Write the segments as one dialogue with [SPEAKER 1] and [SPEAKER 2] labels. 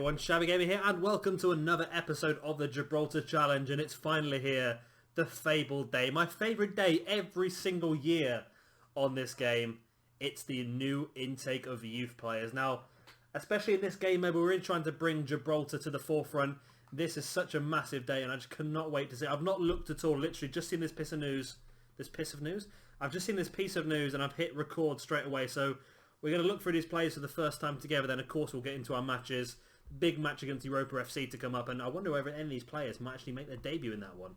[SPEAKER 1] everyone, Shabby Gamer here, and welcome to another episode of the Gibraltar Challenge, and it's finally here, the fabled day. My favourite day every single year on this game. It's the new intake of youth players. Now, especially in this game mode, we're really trying to bring Gibraltar to the forefront. This is such a massive day, and I just cannot wait to see. I've not looked at all, literally just seen this piece of news. I've just seen this piece of news, and I've hit record straight away, so we're going to look through these players for the first time together. Then, of course, we'll get into our matches. Big match against Europa FC to come up. And I wonder whether any of these players might actually make their debut in that one.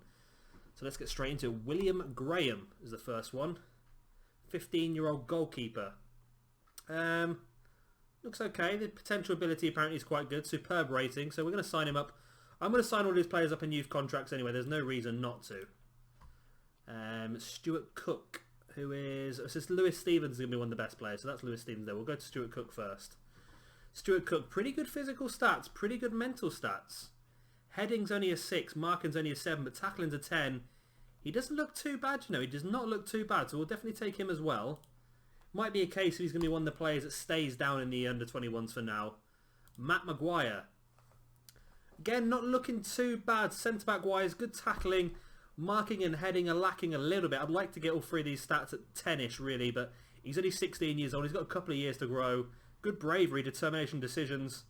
[SPEAKER 1] So let's get straight into it. William Graham is the first one. 15-year-old goalkeeper. Looks okay. The potential ability apparently is quite good. Superb rating. So we're going to sign him up. I'm going to sign all these players up in youth contracts anyway. There's no reason not to. Stuart Cook. Who is... It says Lewis Stevens is going to be one of the best players. So that's Lewis Stevens there. We'll go to Stuart Cook first. Stuart Cook, pretty good physical stats. Pretty good mental stats. Heading's only a 6. Marking's only a 7. But tackling's a 10. He doesn't look too bad, you know. He does not look too bad. So we'll definitely take him as well. Might be a case he's going to be one of the players that stays down in the under-21s for now. Matt Maguire. Again, not looking too bad. Centre-back wise, good tackling. Marking and heading are lacking a little bit. I'd like to get all three of these stats at 10-ish really, but he's only 16 years old. He's got a couple of years to grow. Good bravery, determination, decisions,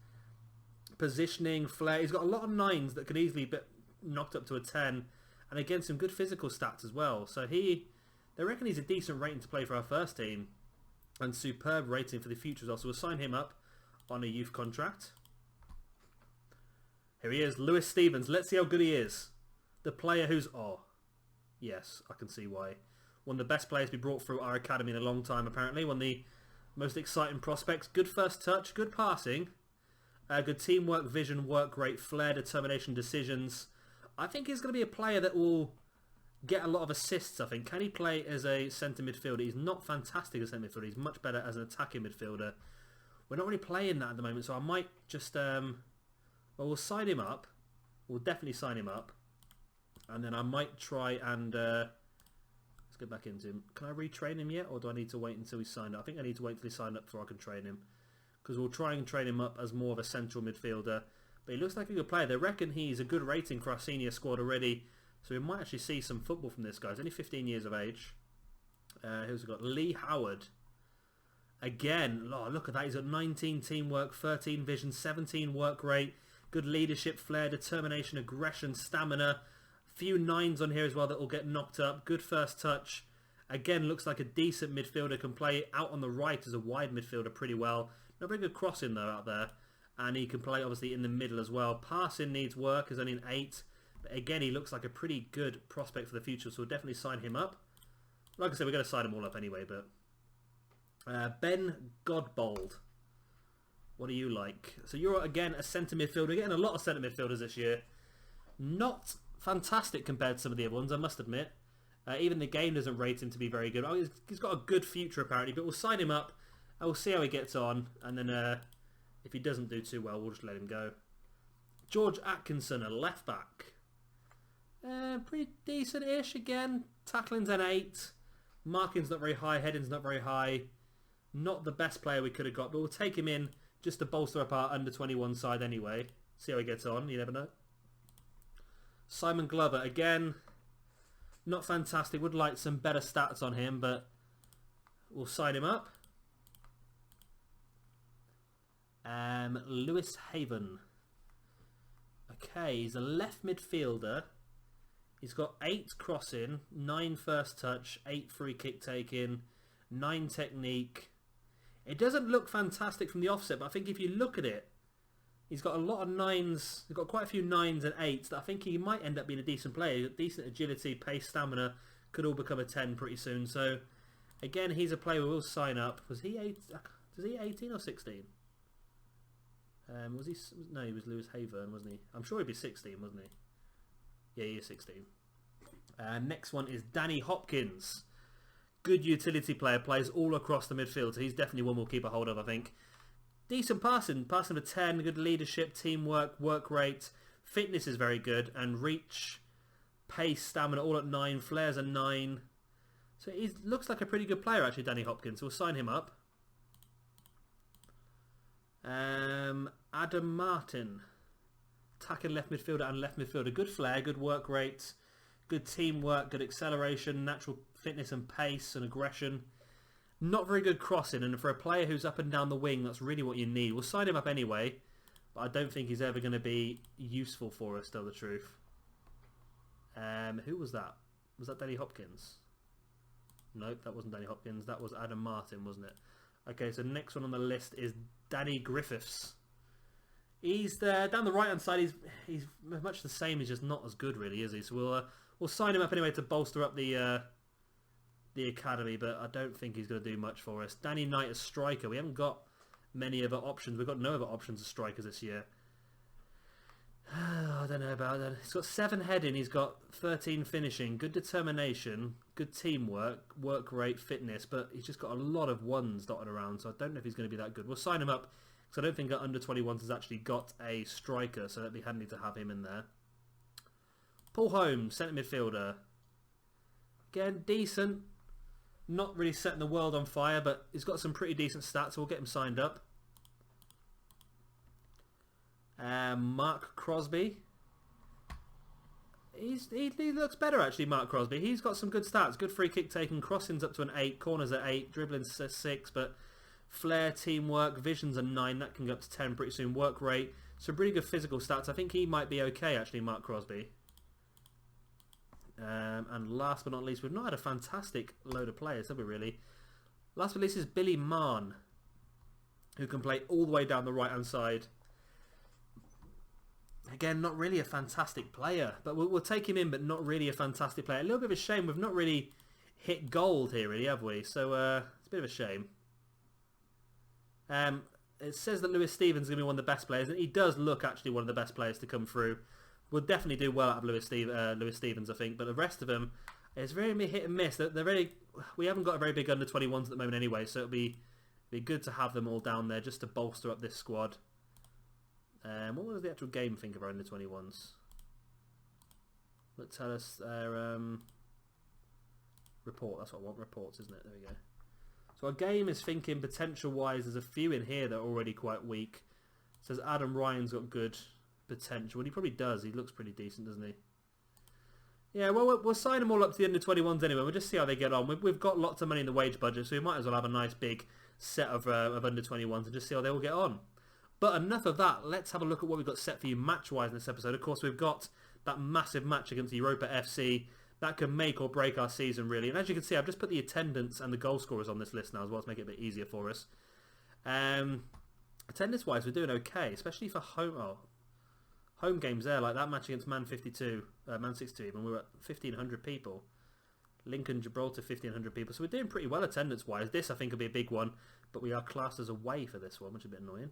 [SPEAKER 1] positioning, flair. He's got a lot of 9s that could easily be knocked up to a 10. And again, some good physical stats as well. So they reckon he's a decent rating to play for our first team. And superb rating for the future as well. So we'll sign him up on a youth contract. Here he is, Lewis Stevens. Let's see how good he is. The player who's... Oh, yes, I can see why. One of the best players we brought through our academy in a long time, apparently. One of the most exciting prospects. Good first touch, good passing. Good teamwork, vision, work rate, flair, determination, decisions. I think he's going to be a player that will get a lot of assists, I think. Can he play as a centre midfielder? He's not fantastic as a centre midfielder. He's much better as an attacking midfielder. We're not really playing that at the moment, so I might just... Well, we'll sign him up. We'll definitely sign him up. And then I might try and... let's get back into him. Can I retrain him yet? Or do I need to wait until he's signed up? I think I need to wait until he's signed up before I can train him. Because we'll try and train him up as more of a central midfielder. But he looks like a good player. They reckon he's a good rating for our senior squad already. So we might actually see some football from this guy. He's only 15 years of age. Who's we got? Lee Howard. Again, oh, look at that. He's got 19 teamwork, 13 vision, 17 work rate. Good leadership, flair, determination, aggression, stamina. Few 9s on here as well that will get knocked up. Good first touch. Again, looks like a decent midfielder. Can play out on the right as a wide midfielder pretty well. Not very good crossing though out there. And he can play obviously in the middle as well. Passing needs work. Is only an 8. But again, he looks like a pretty good prospect for the future. So we'll definitely sign him up. Like I said, we're going to sign them all up anyway. But Ben Godbold. What do you like? So you're again a centre midfielder. We're getting a lot of centre midfielders this year. Not fantastic compared to some of the other ones, I must admit. Even the game doesn't rate him to be very good. Oh, he's got a good future apparently, but we'll sign him up and we'll see how he gets on. And then if he doesn't do too well, we'll just let him go. George Atkinson, a left back. Pretty decent-ish again. Tackling's an 8. Marking's not very high. Heading's not very high. Not the best player we could have got, but we'll take him in just to bolster up our under-21 side anyway. See how he gets on. You never know. Simon Glover, again, not fantastic. Would like some better stats on him, but we'll sign him up. Lewis Haven. Okay, he's a left midfielder. He's got 8 crossing, 9 first touch, 8 free kick taking, 9 technique. It doesn't look fantastic from the offset, but I think if you look at it, he's got a lot of 9s. He's got quite a few 9s and 8s that I think he might end up being a decent player. Decent agility, pace, stamina. Could all become a 10 pretty soon. So, again, he's a player we will sign up. Was he 18 or 16? Was he? No, he was Lewis Havern, wasn't he? I'm sure he'd be 16, wasn't he? Yeah, he is 16. Next one is Danny Hopkins. Good utility player. Plays all across the midfield. So he's definitely one we'll keep a hold of, I think. Decent passing of a 10, good leadership, teamwork, work rate, fitness is very good, and reach, pace, stamina all at 9, flair's a 9. So he looks like a pretty good player actually, Danny Hopkins. So we'll sign him up. Adam Martin. Attacking left midfielder and left midfielder. Good flair, good work rate, good teamwork, good acceleration, natural fitness and pace and aggression. Not very good crossing, and for a player who's up and down the wing, that's really what you need. We'll sign him up anyway, but I don't think he's ever going to be useful for us, to tell the truth. Who was that? Was that Danny Hopkins? Nope, that wasn't Danny Hopkins. That was Adam Martin, wasn't it? Okay, so next one on the list is Danny Griffiths. He's there down the right hand side. He's much the same. He's just not as good, really, is he? So we'll sign him up anyway to bolster up the academy. But I don't think he's going to do much for us. Danny Knight as striker. We haven't got many other options. We've got no other options as strikers this year. I don't know about that. He's got 7 heading. He's got 13 finishing. Good determination. Good teamwork. Work rate. Fitness. But he's just got a lot of ones dotted around. So I don't know if he's going to be that good. We'll sign him up. So I don't think our under-21s has actually got a striker, so that'd be handy to have him in there. Paul Holmes, centre midfielder. Again, decent. Not really setting the world on fire, but he's got some pretty decent stats, so we'll get him signed up. Mark Crosby. He looks better, actually, Mark Crosby. He's got some good stats. Good free kick taking, crossings up to an 8, corners at 8, dribbling's a 6, but... Flair, teamwork, vision's a 9. That can go up to 10 pretty soon. Work rate. Some pretty good physical stats. I think he might be okay, actually, Mark Crosby. And last but not least, we've not had a fantastic load of players, have we, really? Last but not least is Billy Mahon, who can play all the way down the right-hand side. Again, not really a fantastic player, but we'll take him in, but not really a fantastic player. A little bit of a shame. We've not really hit gold here, really, have we? So it's a bit of a shame. It says that Lewis Stevens is going to be one of the best players, and he does look actually one of the best players to come through. We'll definitely do well out of Lewis Stevens, I think, but the rest of them, it's very hit and miss. We haven't got a very big under-21s at the moment anyway, so it'll be good to have them all down there just to bolster up this squad. What was the actual game think of our under-21s? Let's tell us their report. That's what I want, reports, isn't it? There we go. So our game is thinking potential-wise, there's a few in here that are already quite weak. It says Adam Ryan's got good potential, and he probably does. He looks pretty decent, doesn't he? Yeah, well, we'll sign them all up to the under-21s anyway. We'll just see how they get on. We've got lots of money in the wage budget, so we might as well have a nice big set of under-21s and just see how they all get on. But enough of that. Let's have a look at what we've got set for you match-wise in this episode. Of course, we've got that massive match against Europa FC. That can make or break our season, really. And as you can see, I've just put the attendance and the goal scorers on this list now as well to make it a bit easier for us. Attendance-wise, we're doing okay, especially for home games there, like that match against Man 62, Man 62 even, we were at 1,500 people. Lincoln, Gibraltar, 1,500 people. So we're doing pretty well attendance-wise. This, I think, will be a big one, but we are classed as away for this one, which is a bit annoying.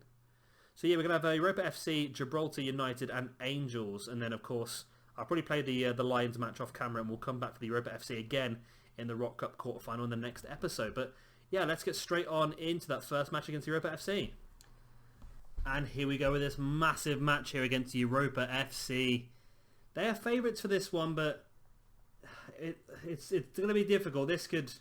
[SPEAKER 1] So yeah, we're going to have Europa FC, Gibraltar United and Angels, and then, of course... I'll probably play the Lions match off camera, and we'll come back for the Europa FC again in the Rock Cup quarterfinal in the next episode. But yeah, let's get straight on into that first match against Europa FC. And here we go with this massive match here against Europa FC. They are favourites for this one, but it's going to be difficult. This could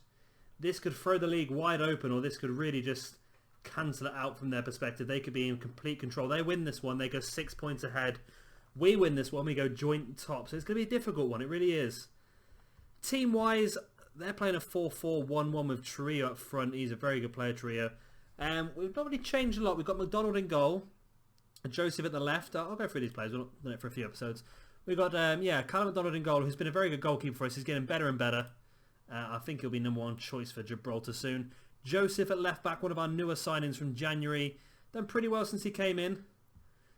[SPEAKER 1] throw the league wide open, or this could really just cancel it out from their perspective. They could be in complete control. They win this one, they go 6 points ahead. We win this one, we go joint top. So it's going to be a difficult one, it really is. Team-wise, they're playing a 4-4-1-1 with Trio up front. He's a very good player, Trio. We've not really changed a lot. We've got McDonald in goal, Joseph at the left. I'll go through these players. We've done it for a few episodes. We've got, Callum McDonald in goal, who's been a very good goalkeeper for us. He's getting better and better. I think he'll be #1 choice for Gibraltar soon. Joseph at left back, one of our newer signings from January. Done pretty well since he came in.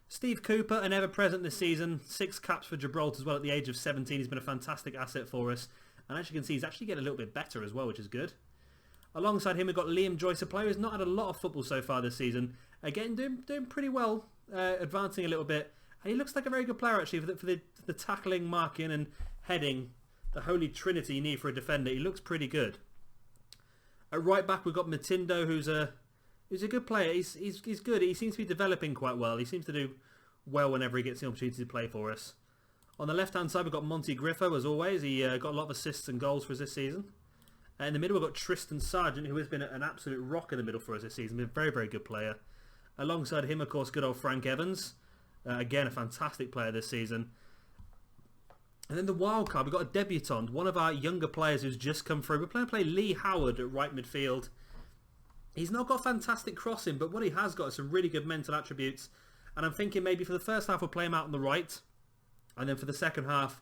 [SPEAKER 1] Steve Cooper, an ever-present this season. 6 caps for Gibraltar as well at the age of 17. He's been a fantastic asset for us. And as you can see, he's actually getting a little bit better as well, which is good. Alongside him, we've got Liam Joyce, a player who's not had a lot of football so far this season. Again, doing pretty well, advancing a little bit. And he looks like a very good player, actually, for the tackling, marking and heading. The holy trinity you need for a defender. He looks pretty good. At right back, we've got Matindo, who's a good player. He's good. He seems to be developing quite well. He seems to do well whenever he gets the opportunity to play for us. On the left-hand side, we've got Monty Griffo, as always. He got a lot of assists and goals for us this season. In the middle, we've got Tristan Sargent, who has been an absolute rock in the middle for us this season. Been a very, very good player. Alongside him, of course, good old Frank Evans. Again, a fantastic player this season. And then the wild card, we've got a debutant, one of our younger players who's just come through. We're playing Lee Howard at right midfield. He's not got fantastic crossing, but what he has got is some really good mental attributes. And I'm thinking maybe for the first half we'll play him out on the right. And then for the second half,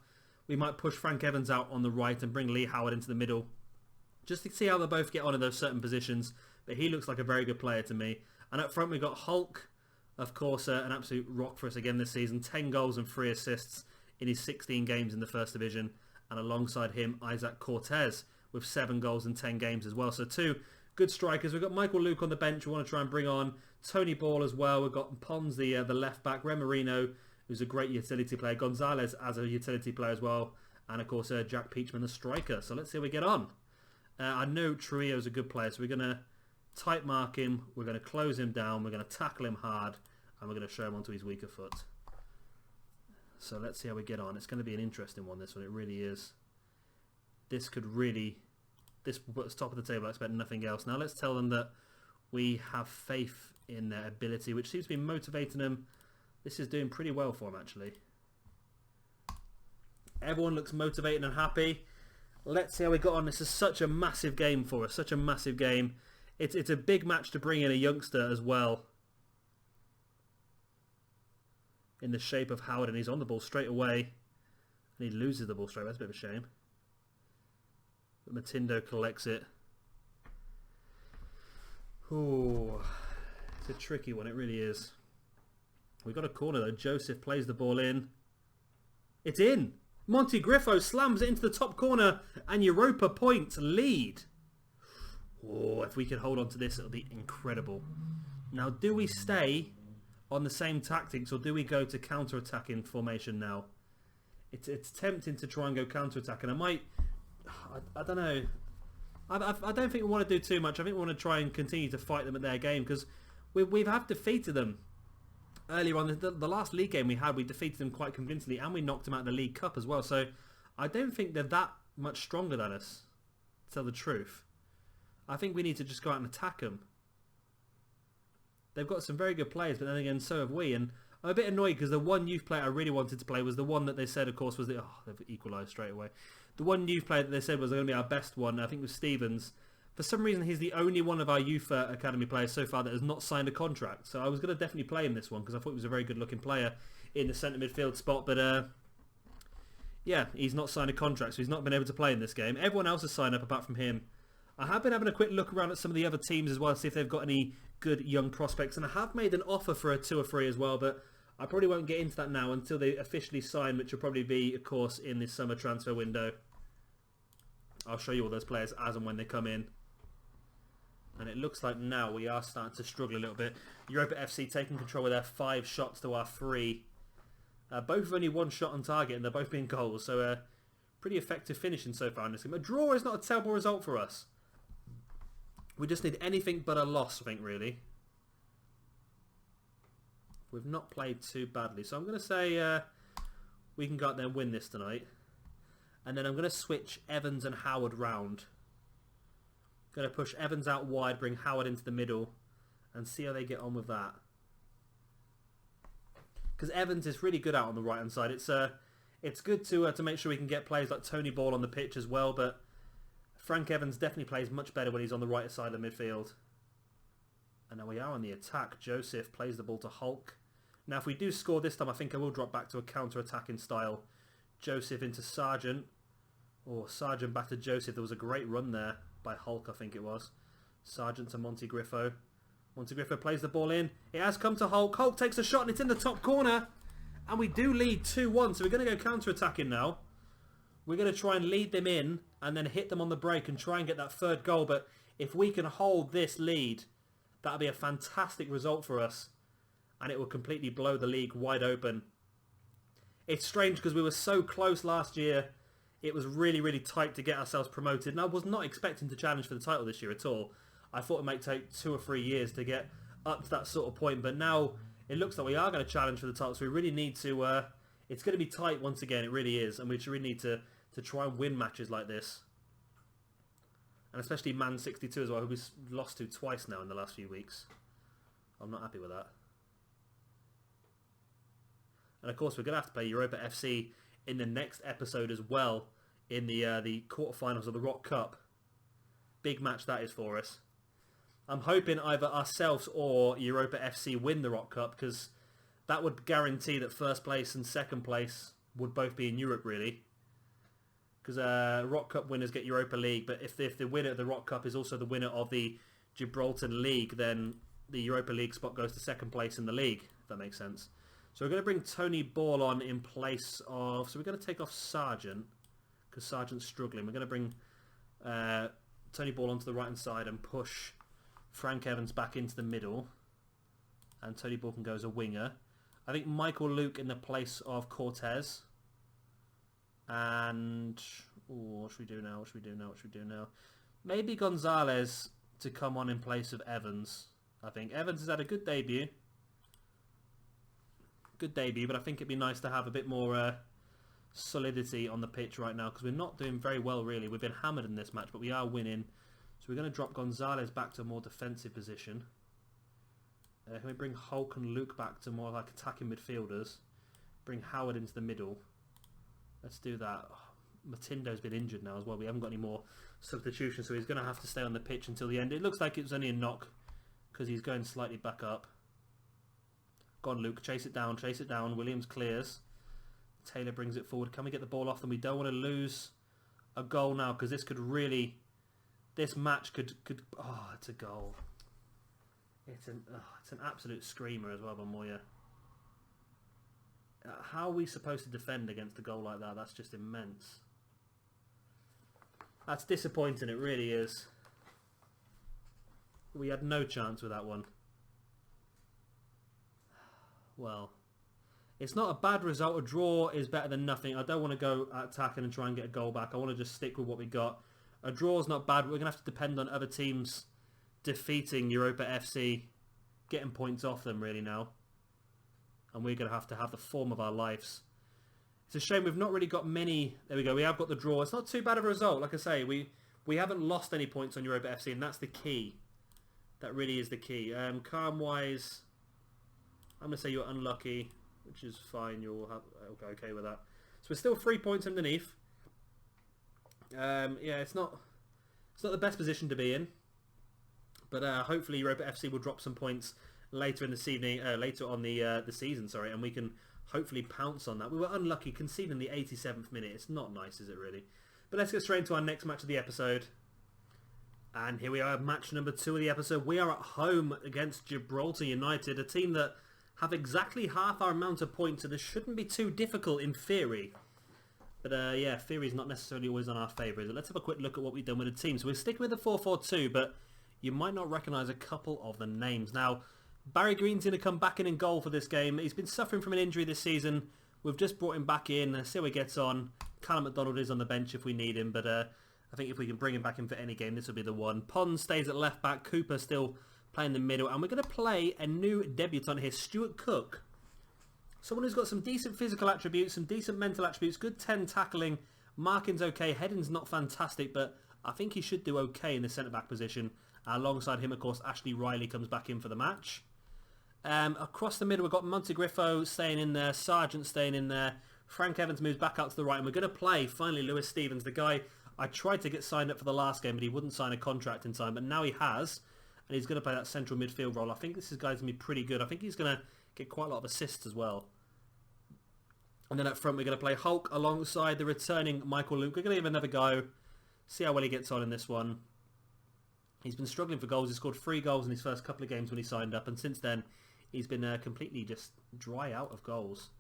[SPEAKER 1] we might push Frank Evans out on the right and bring Lee Howard into the middle. Just to see how they both get on in those certain positions. But he looks like a very good player to me. And up front we've got Hulk, of course, an absolute rock for us again this season. 10 goals and 3 assists in his 16 games in the First Division. And alongside him, Isaac Cortez with 7 goals in 10 games as well. So 2 good strikers. We've got Michael Luke on the bench. We want to try and bring on Tony Ball as well. We've got Pons, the left back. Remarino, who's a great utility player. Gonzalez as a utility player as well. And of course, Jack Peachman, the striker. So let's see how we get on. I know Trujillo's a good player, so we're going to tight mark him. We're going to close him down. We're going to tackle him hard. And we're going to show him onto his weaker foot. So let's see how we get on. It's going to be an interesting one, this one. It really is. This could really... This will put us top of the table. I expect nothing else. Now let's tell them that we have faith in their ability, which seems to be motivating them. This is doing pretty well for them, actually. Everyone looks motivated and happy. Let's see how we got on. This is such a massive game for us. Such a massive game. It's a big match to bring in a youngster as well. In the shape of Howard, and he's on the ball straight away. And he loses the ball straight away. That's a bit of a shame. But Matindo collects it. Ooh, it's a tricky one. It really is. We've got a corner though. Joseph plays the ball in. It's in. Monty Griffo slams it into the top corner, and Europa Point lead. Oh, if we could hold on to this, it'll be incredible. Now, do we stay on the same tactics, or do we go to counter-attacking formation now? It's tempting to try and go counter-attack, and I don't know. I don't think we want to do too much. I think we want to try and continue to fight them at their game, because we have defeated them earlier on. The last league game we had, we defeated them quite convincingly, and we knocked them out of the League Cup as well. So I don't think they're that much stronger than us, to tell the truth. I think we need to just go out and attack them. They've got some very good players, but then again, so have we. And I'm a bit annoyed because the one youth player I really wanted to play was the one that they said, of course, was the... Oh, they've equalised straight away. The one youth player that they said was going to be our best one, I think, was Stevens. For some reason, he's the only one of our youth academy players so far that has not signed a contract. So I was going to definitely play him this one because I thought he was a very good-looking player in the centre midfield spot. But, yeah, he's not signed a contract, so he's not been able to play in this game. Everyone else has signed up apart from him. I have been having a quick look around at some of the other teams as well to see if they've got any good young prospects. And I have made an offer for a 2 or 3 as well, but I probably won't get into that now until they officially sign, which will probably be, of course, in this summer transfer window. I'll show you all those players as and when they come in. And it looks like now we are starting to struggle a little bit. Europa FC taking control with their 5 shots to our 3. Both have only 1 shot on target, and they're both being goals. So pretty effective finishing so far in this game. A draw is not a terrible result for us. We just need anything but a loss, I think, really. We've not played too badly. So I'm going to say we can go out there and win this tonight. And then I'm going to switch Evans and Howard round. Going to push Evans out wide, bring Howard into the middle, and see how they get on with that. Because Evans is really good out on the right-hand side. It's good to make sure we can get players like Tony Ball on the pitch as well, but Frank Evans definitely plays much better when he's on the right side of midfield. And now we are on the attack. Joseph plays the ball to Hulk. Now if we do score this time, I think I will drop back to a counter-attacking style. Joseph into Sargent. Or Sargent back to Joseph. There was a great run there by Hulk, I think it was. Sargent to Monty Griffo. Monty Griffo plays the ball in. It has come to Hulk. Hulk takes a shot and it's in the top corner. And we do lead 2-1. So we're going to go counter-attacking now. We're going to try and lead them in and then hit them on the break and try and get that 3rd goal. But if we can hold this lead, that'll be a fantastic result for us. And it will completely blow the league wide open. It's strange because we were so close last year. It was really, really tight to get ourselves promoted. And I was not expecting to challenge for the title this year at all. I thought it might take 2 or 3 years to get up to that sort of point. But now it looks like we are going to challenge for the title. So we really need to... it's going to be tight once again. It really is. And we really need to try and win matches like this. And especially Man 62 as well, who we've lost to twice now in the last few weeks. I'm not happy with that. And of course, we're going to have to play Europa FC in the next episode as well, in the quarterfinals of the Rock Cup. Big match that is for us. I'm hoping either ourselves or Europa FC win the Rock Cup, because that would guarantee that first place and second place would both be in Europe, really. Because Rock Cup winners get Europa League, but if the winner of the Rock Cup is also the winner of the Gibraltar League, then the Europa League spot goes to second place in the league, if that makes sense. So we're going to bring Tony Ball on in place of... So we're going to take off Sargent, because Sargent's struggling. We're going to bring Tony Ball onto the right-hand side and push Frank Evans back into the middle. And Tony Ball can go as a winger. I think Michael Luke in the place of Cortez. And... Ooh, what should we do now? What should we do now? What should we do now? Maybe Gonzalez to come on in place of Evans. I think Evans has had a good debut. Good debut, but I think it'd be nice to have a bit more solidity on the pitch right now, because we're not doing very well, really. We've been hammered in this match, but we are winning. So we're going to drop Gonzalez back to a more defensive position. Can we bring Hulk and Luke back to more like attacking midfielders? Bring Howard into the middle. Let's do that. Oh, Matindo's been injured now as well. We haven't got any more substitutions, so he's going to have to stay on the pitch until the end. It looks like it was only a knock, because he's going slightly back up. Go on, Luke. Chase it down. Chase it down. Williams clears. Taylor brings it forward. Can we get the ball off them? We don't want to lose a goal now, because this could really... This match could... Oh, it's a goal. It's an absolute screamer as well by Moya. How are we supposed to defend against a goal like that? That's just immense. That's disappointing. It really is. We had no chance with that one. Well, it's not a bad result. A draw is better than nothing. I don't want to go attacking and try and get a goal back. I want to just stick with what we got. A draw is not bad. We're going to have to depend on other teams defeating Europa FC, getting points off them really now. And we're going to have the form of our lives. It's a shame we've not really got many... There we go. We have got the draw. It's not too bad of a result. Like I say, we haven't lost any points on Europa FC, and that's the key. That really is the key. Calm-wise... I'm going to say you're unlucky, which is fine. You'll have okay with that. So we're still 3 points underneath. Yeah, it's not the best position to be in, but hopefully Europa FC will drop some points later in the season, later on the season, sorry, and we can hopefully pounce on that. We were unlucky conceding the 87th minute. It's not nice, is it really? But let's get straight into our next match of the episode. And here we are, match number 2 of the episode. We are at home against Gibraltar United, a team that have exactly half our amount of points, so this shouldn't be too difficult in theory. But yeah, theory is not necessarily always on our favour. Let's have a quick look at what we've done with the team. So we're sticking with the 4-4-2, but you might not recognise a couple of the names. Now, Barry Green's going to come back in goal for this game. He's been suffering from an injury this season. We've just brought him back in. See how he gets on. Callum McDonald is on the bench if we need him, but I think if we can bring him back in for any game, this will be the one. Pons stays at left back. Cooper still playing the middle, and we're going to play a new debutant here, Stuart Cook. Someone who's got some decent physical attributes, some decent mental attributes, good 10 tackling, marking's okay, heading's not fantastic, but I think he should do okay in the centre-back position. Alongside him, of course, Ashley Riley comes back in for the match. Across the middle, we've got Montegriffo staying in there, Sargent staying in there, Frank Evans moves back out to the right, and we're going to play, finally, Lewis Stevens, the guy I tried to get signed up for the last game, but he wouldn't sign a contract in time, but now he has. And he's going to play that central midfield role. I think this guy's going to be pretty good. I think he's going to get quite a lot of assists as well. And then up front, we're going to play Hulk alongside the returning Michael Luke. We're going to give another go. See how well he gets on in this one. He's been struggling for goals. He scored 3 goals in his first couple of games when he signed up. And since then, he's been completely just dry out of goals.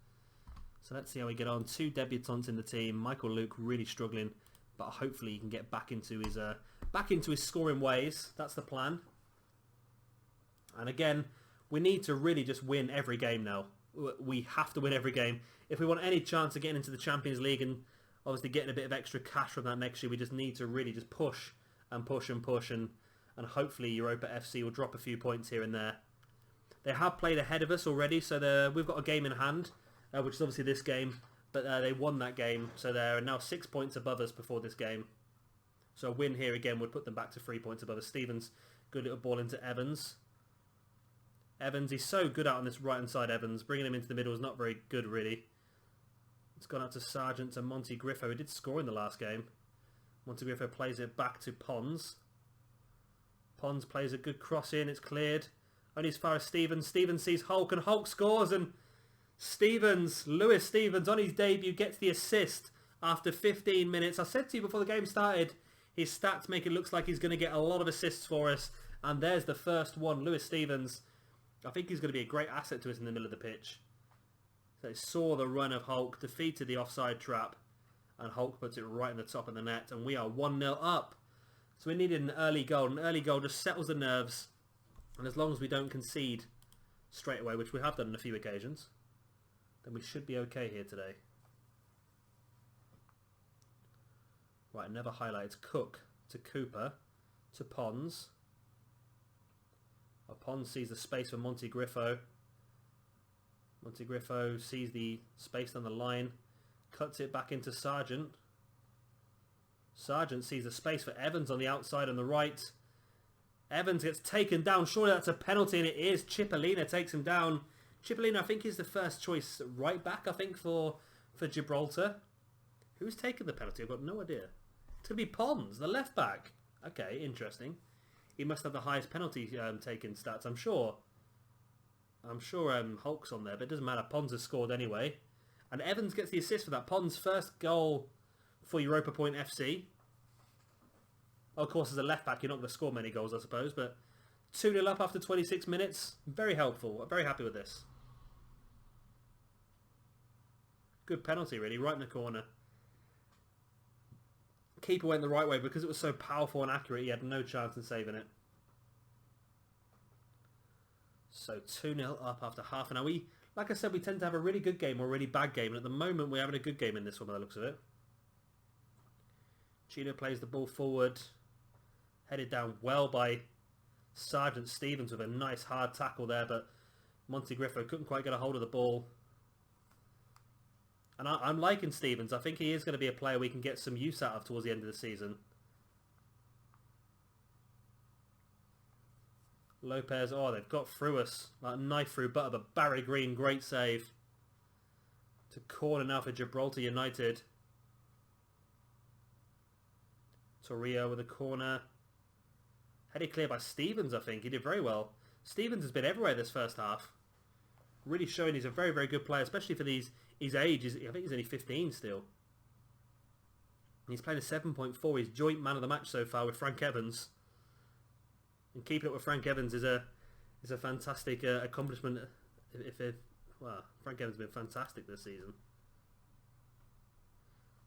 [SPEAKER 1] So let's see how we get on. 2 debutants in the team. Michael Luke really struggling. But hopefully he can get back into his scoring ways. That's the plan. And again, we need to really just win every game now. We have to win every game. If we want any chance of getting into the Champions League and obviously getting a bit of extra cash from that next year, we just need to really just push and push and push. And hopefully Europa FC will drop a few points here and there. They have played ahead of us already, so we've got a game in hand, which is obviously this game. But they won that game, so they're now 6 points above us before this game. So a win here again would put them back to 3 points above us. Stevens, good little ball into Evans. Evans, he's so good out on this right-hand side, Evans. Bringing him into the middle is not very good, really. It's gone out to Sargent and Monty Griffo, who did score in the last game. Monty Griffo plays it back to Pons. Pons plays a good cross in, it's cleared. Only as far as Stevens. Stevens sees Hulk and Hulk scores, and Lewis Stevens on his debut gets the assist after 15 minutes. I said to you before the game started, his stats make it look like he's going to get a lot of assists for us. And there's the first one, Lewis Stevens. I think he's going to be a great asset to us in the middle of the pitch. So he saw the run of Hulk, defeated the offside trap, and Hulk puts it right in the top of the net, and we are 1-0 up. So we needed an early goal. An early goal just settles the nerves, and as long as we don't concede straight away, which we have done on a few occasions, then we should be okay here today. Right, another highlight. It's Cook to Cooper to Pons. Pons sees the space for Monty Griffo. Monty Griffo sees the space on the line, cuts it back into Sargent. Sargent sees the space for Evans on the outside on the right. Evans gets taken down. Surely that's a penalty, and it is. Cipollina takes him down. Cipollina, I think, is the first choice right back, I think, for Gibraltar. Who's taken the penalty? I've got no idea. It's going to be Pons, the left back. Okay, interesting. He must have the highest penalty taken stats, I'm sure. I'm sure Hulk's on there, but it doesn't matter. Pons has scored anyway. And Evans gets the assist for that. Pons' first goal for Europa Point FC. Of course, as a left back, you're not going to score many goals, I suppose, but 2-0 up after 26 minutes. Very helpful. I'm very happy with this. Good penalty, really, right in the corner. Keeper went the right way because it was so powerful and accurate. He had no chance in saving it. So 2-0 up after half an hour. Like I said, we tend to have a really good game or a really bad game. And at the moment, we're having a good game in this one by the looks of it. Chino plays the ball forward. Headed down well by Sargent. Stevens with a nice hard tackle there. But Monty Griffo couldn't quite get a hold of the ball. And I'm liking Stevens. I think he is going to be a player we can get some use out of towards the end of the season. Lopez, oh, they've got through us. Like a knife through butter, but Barry Green, great save. To corner now for Gibraltar United. Torrio with a corner. Headed clear by Stevens, I think. He did very well. Stevens has been everywhere this first half. Really showing he's a very, very good player, especially for his age. I think he's only 15 still. He's playing a 7.4. He's joint man of the match so far with Frank Evans. And keeping up with Frank Evans is a fantastic accomplishment. Well, Frank Evans has been fantastic this season.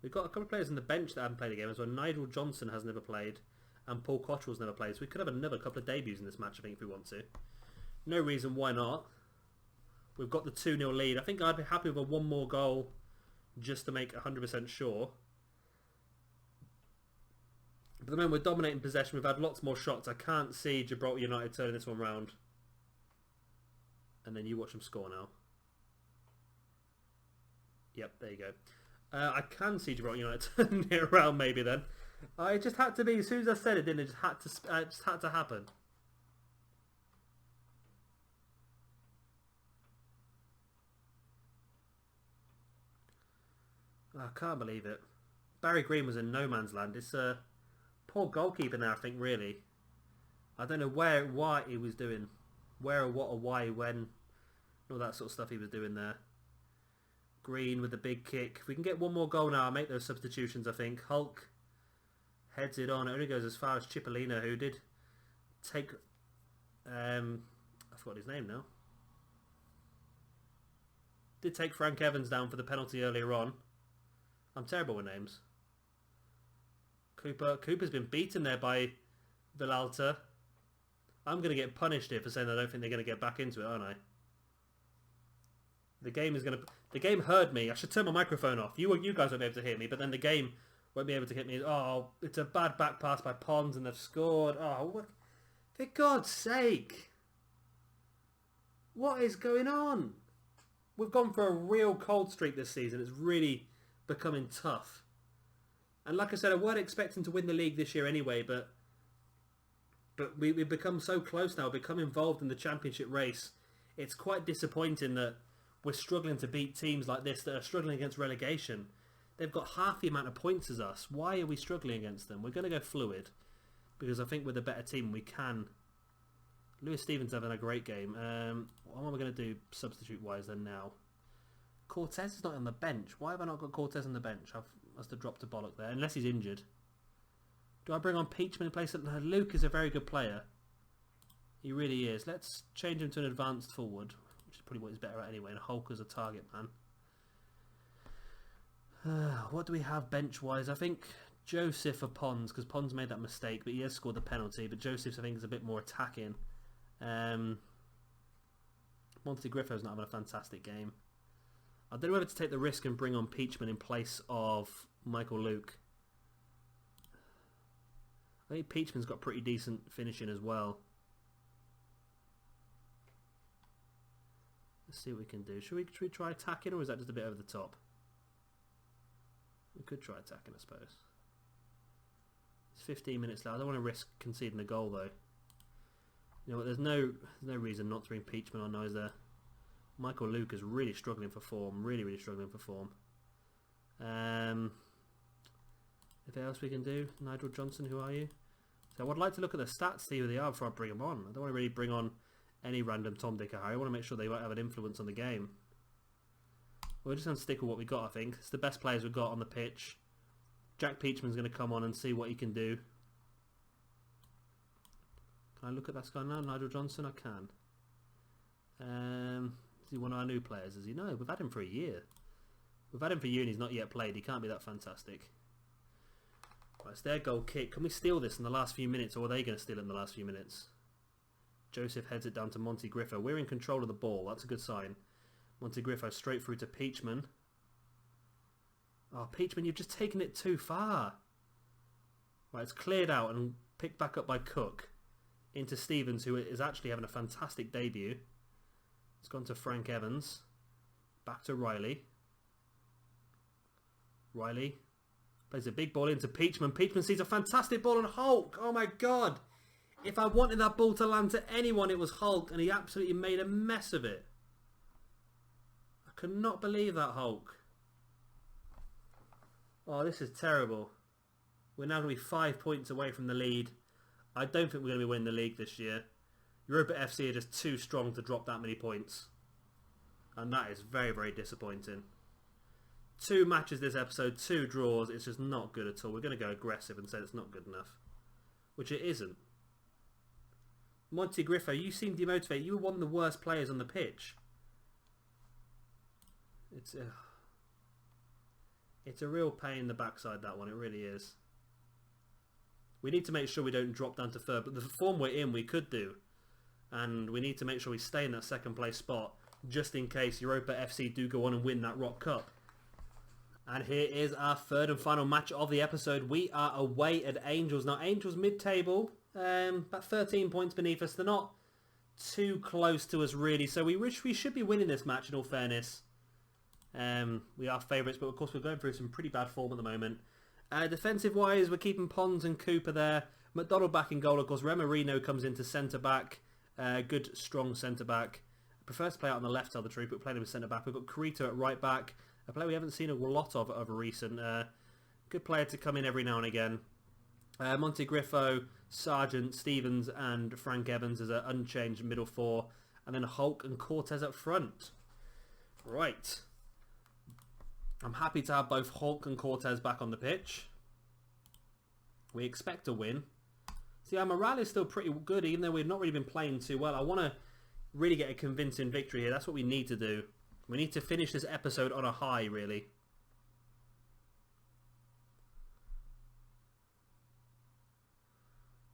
[SPEAKER 1] We've got a couple of players on the bench that haven't played a game as well. Nigel Johnson has never played, and Paul Cottrell's never played. So we could have another couple of debuts in this match, I think, if we want to. No reason why not. We've got the 2-0 lead. I think I'd be happy with a one more goal just to make 100% sure. But the moment we're dominating possession, we've had lots more shots. I can't see Gibraltar United turning this one round. And then you watch them score now. Yep, there you go. I can see Gibraltar United turning it around maybe then. I just had to be, as soon as I said it, it just had to happen. I can't believe it. Barry Green was in no man's land. It's a poor goalkeeper now, I think, really. I don't know why he was doing. Where or what or why, when. All that sort of stuff he was doing there. Green with the big kick. If we can get one more goal now, I'll make those substitutions, I think. Hulk heads it on. It only goes as far as Cipollina, who did take... I forgot his name now. Did take Frank Evans down for the penalty earlier on. I'm terrible with names. Cooper's been beaten there by Gibraltar. I'm going to get punished here for saying I don't think they're going to get back into it, aren't I? The game heard me. I should turn my microphone off. You guys won't be able to hear me, but then the game won't be able to hit me. Oh, it's a bad back pass by Pons and they've scored. Oh, what? For God's sake. What is going on? We've gone for a real cold streak this season. It's really becoming tough. And like I said, I weren't expecting to win the league this year anyway, but we've become so close now, become involved in the championship race. It's quite disappointing that we're struggling to beat teams like this that are struggling against relegation. They've got half the amount of points as us. Why are we struggling against them? We're going to go fluid because I think with a better team we can. Lewis Stevens having a great game. What am I going to do substitute-wise then now? Cortez is not on the bench. Why have I not got Cortez on the bench? I must have dropped a bollock there, unless he's injured. Do I bring on Peachman in place of... Luke is a very good player. He really is. Let's change him to an advanced forward, which is probably what he's better at anyway, and Hulk as a target man. What do we have bench-wise? I think Joseph or Pons, because Pons made that mistake, but he has scored the penalty. But Joseph's, I think, is a bit more attacking. Monty Griffo's not having a fantastic game. I don't know whether to take the risk and bring on Peachman in place of Michael Luke. I think Peachman's got pretty decent finishing as well. Let's see what we can do. Should we try attacking, or is that just a bit over the top? We could try attacking, I suppose. It's 15 minutes left. I don't want to risk conceding a goal, though. You know what? There's no reason not to bring Peachman on now, is there? Michael Luke is really struggling for form. Really struggling for form. Anything else we can do? Nigel Johnson, who are you? So I'd like to look at the stats, see who they are before I bring them on. I don't want to really bring on any random Tom, Dick or Harry. I want to make sure they won't have an influence on the game. We're just going to stick with what we got, I think. It's the best players we've got on the pitch. Jack Peachman's going to come on and see what he can do. Can I look at that guy now? Nigel Johnson? I can. Is he one of our new players? Is he? No, we've had him for a year. We've had him for a year and he's not yet played. He can't be that fantastic. Right, it's their goal kick. Can we steal this in the last few minutes, or are they going to steal it in the last few minutes? Joseph heads it down to Monty Griffo. We're in control of the ball. That's a good sign. Monty Griffo straight through to Peachman. Oh, Peachman, you've just taken it too far. Right, it's cleared out and picked back up by Cook. Into Stevens, who is actually having a fantastic debut. It's gone to Frank Evans. Back to Riley. Riley plays a big ball into Peachman. Peachman sees a fantastic ball on Hulk. Oh my god. If I wanted that ball to land to anyone, it was Hulk, and he absolutely made a mess of it. I could not believe that, Hulk. Oh, this is terrible. We're now going to be 5 points away from the lead. I don't think we're going to be winning the league this year. Europa FC are just too strong to drop that many points. And that is very disappointing. 2 matches this episode, 2 draws. It's just not good at all. We're going to go aggressive and say it's not good enough. Which it isn't. Monty Griffo, you seem demotivated. You were one of the worst players on the pitch. It's a real pain in the backside, that one. It really is. We need to make sure we don't drop down to third. But the form we're in, we could do. And we need to make sure we stay in that second place spot, just in case Europa FC do go on and win that Rock Cup. And here is our third and final match of the episode. We are away at Angels. Now, Angels mid-table, about 13 points beneath us. They're not too close to us, really. So we should be winning this match, in all fairness. We are favourites, but of course we're going through some pretty bad form at the moment. Defensive-wise, we're keeping Pons and Cooper there. McDonald back in goal, of course. Remarino comes into centre-back. Good, strong centre-back. Prefers to play out on the left side of the tree, but playing him as centre-back. We've got Carito at right-back. A player we haven't seen a lot of recent. Good player to come in every now and again. Monty Griffo, Sargent, Stevens and Frank Evans as an unchanged middle 4. And then Hulk and Cortez up front. Right. I'm happy to have both Hulk and Cortez back on the pitch. We expect a win. See, our morale is still pretty good, even though we've not really been playing too well. I want to really get a convincing victory here. That's what we need to do. We need to finish this episode on a high, really.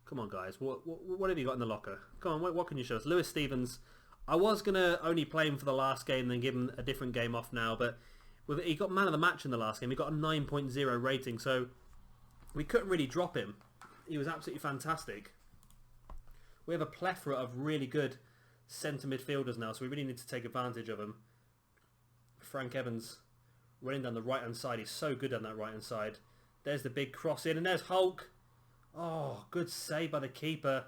[SPEAKER 1] Come on, guys. What have you got in the locker? Come on, what can you show us? Lewis Stevens. I was going to only play him for the last game and then give him a different game off now, but he got man of the match in the last game. He got a 9.0 rating, so we couldn't really drop him. He was absolutely fantastic. We have a plethora of really good centre midfielders now, so we really need to take advantage of them. Frank Evans running down the right-hand side. He's so good on that right-hand side. There's the big cross in, and there's Hulk. Oh, good save by the keeper.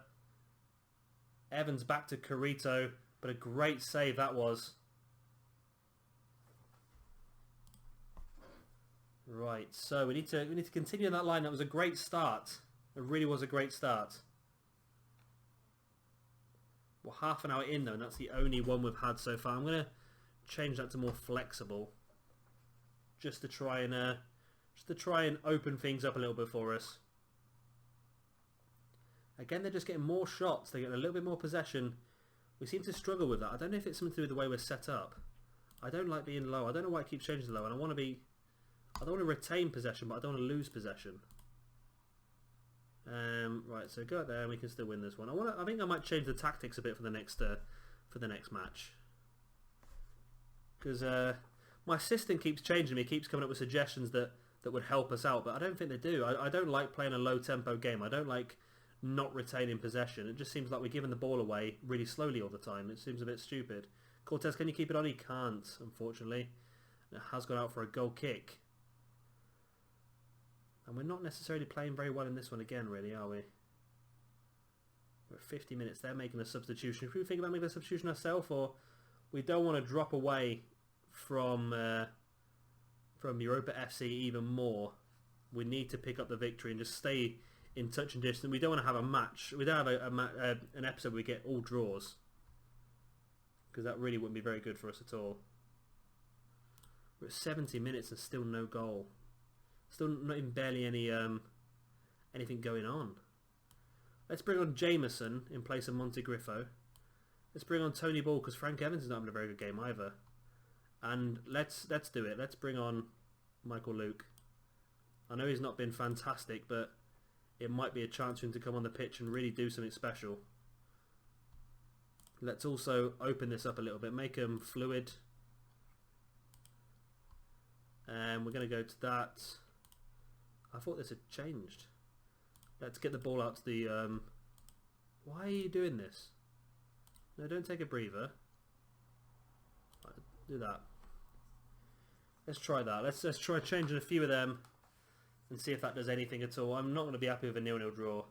[SPEAKER 1] Evans back to Carito. But a great save that was. Right, so we need to continue that line. That was a great start. It really was a great start. We're half an hour in though, and that's the only one we've had so far. I'm gonna change that to more flexible, just to try and open things up a little bit for us. Again, they're just getting more shots. They're getting a little bit more possession. We seem to struggle with that. I don't know if it's something to do with the way we're set up. I don't like being low. I don't know why it keeps changing low, and I don't want to retain possession, but I don't want to lose possession. Right, so go out there and we can still win this one. I think I might change the tactics a bit for the next match, because my assistant keeps changing me, keeps coming up with suggestions that would help us out, but I don't think they do. I don't like playing a low tempo game. I don't like not retaining possession. It just seems like we're giving the ball away really slowly all the time. It seems a bit stupid. Cortez, can you keep it on? He can't, unfortunately. It has gone out for a goal kick. And we're not necessarily playing very well in this one again, really, are we? We're at 50 minutes. They're making a substitution. If we think about making a substitution ourselves, or we don't want to drop away from Europa FC even more, we need to pick up the victory and just stay in touch and distance. We don't want to have a match. We don't have an episode where we get all draws, because that really wouldn't be very good for us at all. We're at 70 minutes and still no goal. Still not even barely any anything going on. Let's bring on Jameson in place of Montegriffo. Let's bring on Tony Ball, because Frank Evans is not having a very good game either. And let's do it. Let's bring on Michael Luke. I know he's not been fantastic, but it might be a chance for him to come on the pitch and really do something special. Let's also open this up a little bit, make him fluid. And we're going to go to that. I thought this had changed. Let's get the ball out to the... Why are you doing this? No, don't take a breather. Right, do that. Let's try that. Let's try changing a few of them and see if that does anything at all. I'm not going to be happy with a 0-0 draw.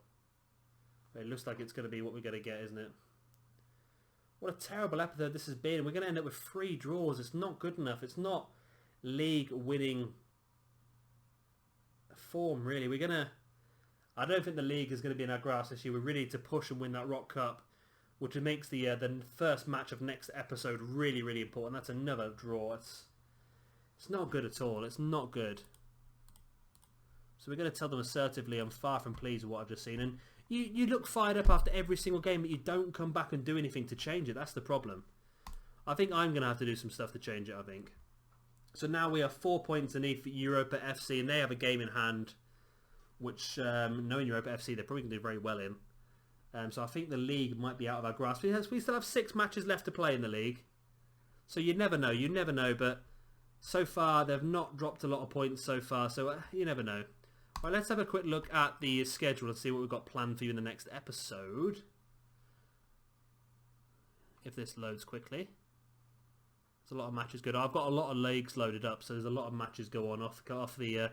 [SPEAKER 1] It looks like it's going to be what we're going to get, isn't it? What a terrible episode this has been. We're going to end up with 3 draws. It's not good enough. It's not league winning form, really. I don't think the league is going to be in our grasp this year. We really need to push and win that Rock Cup, which makes the first match of next episode really, really important. That's another draw. It's not good at all. It's not good. So we're going to tell them assertively, I'm far from pleased with what I've just seen. And you look fired up after every single game, but you don't come back and do anything to change it. That's the problem. I think I'm going to have to do some stuff to change it, I think. So now we are 4 points beneath Europa FC, and they have a game in hand, which, knowing Europa FC, they're probably going to do very well in. So I think the league might be out of our grasp. We still have 6 matches left to play in the league. So you never know, but so far they've not dropped a lot of points so far, so you never know. Right, let's have a quick look at the schedule and see what we've got planned for you in the next episode. If this loads quickly. There's a lot of matches good. I've got a lot of leagues loaded up, so there's a lot of matches go on off the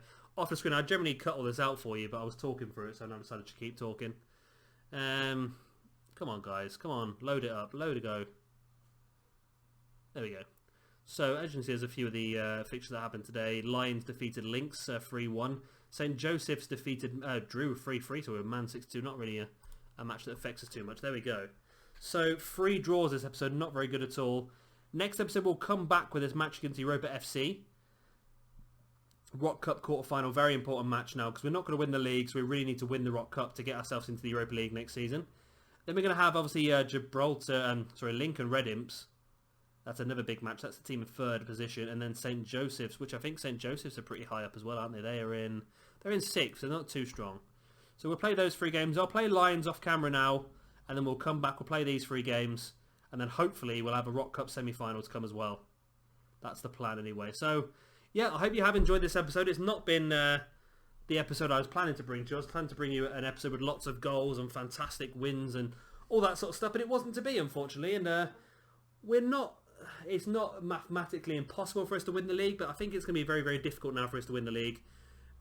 [SPEAKER 1] screen. I generally cut all this out for you, but I was talking through it, so I decided to keep talking. Come on, guys. Come on. Load it up. Load to go. There we go. So, as you can see, there's a few of the fixtures that happened today. Lions defeated Lynx 3-1. St. Joseph's defeated Drew 3-3, so we're Man 6-2. Not really a match that affects us too much. There we go. So, 3 draws this episode. Not very good at all. Next episode, we'll come back with this match against Europa FC. Rock Cup quarterfinal, very important match now, because we're not going to win the league, so we really need to win the Rock Cup to get ourselves into the Europa League next season. Then we're going to have, obviously, Gibraltar, Lincoln Red Imps. That's another big match. That's the team in 3rd position. And then St. Joseph's, which I think St. Joseph's are pretty high up as well, aren't they? They're in 6th, so they're not too strong. So we'll play those 3 games. I'll play Lions off camera now, and then we'll come back. We'll play these 3 games. And then hopefully we'll have a Rock Cup semi-final to come as well. That's the plan anyway. So, yeah, I hope you have enjoyed this episode. It's not been the episode I was planning to bring to you. I was planning to bring you an episode with lots of goals and fantastic wins and all that sort of stuff. But it wasn't to be, unfortunately. And it's not mathematically impossible for us to win the league. But I think it's going to be very, very difficult now for us to win the league.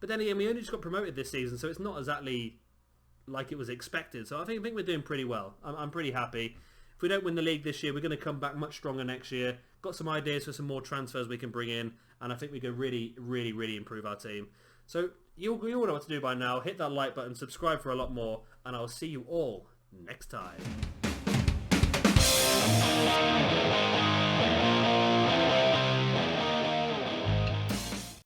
[SPEAKER 1] But then again, we only just got promoted this season. So it's not exactly like it was expected. So I think we're doing pretty well. I'm pretty happy. If we don't win the league this year, we're going to come back much stronger next year. Got some ideas for some more transfers we can bring in, and I think we can really, really, really improve our team. So you all know what to do by now. Hit that like button, subscribe for a lot more, and I'll see you all next time.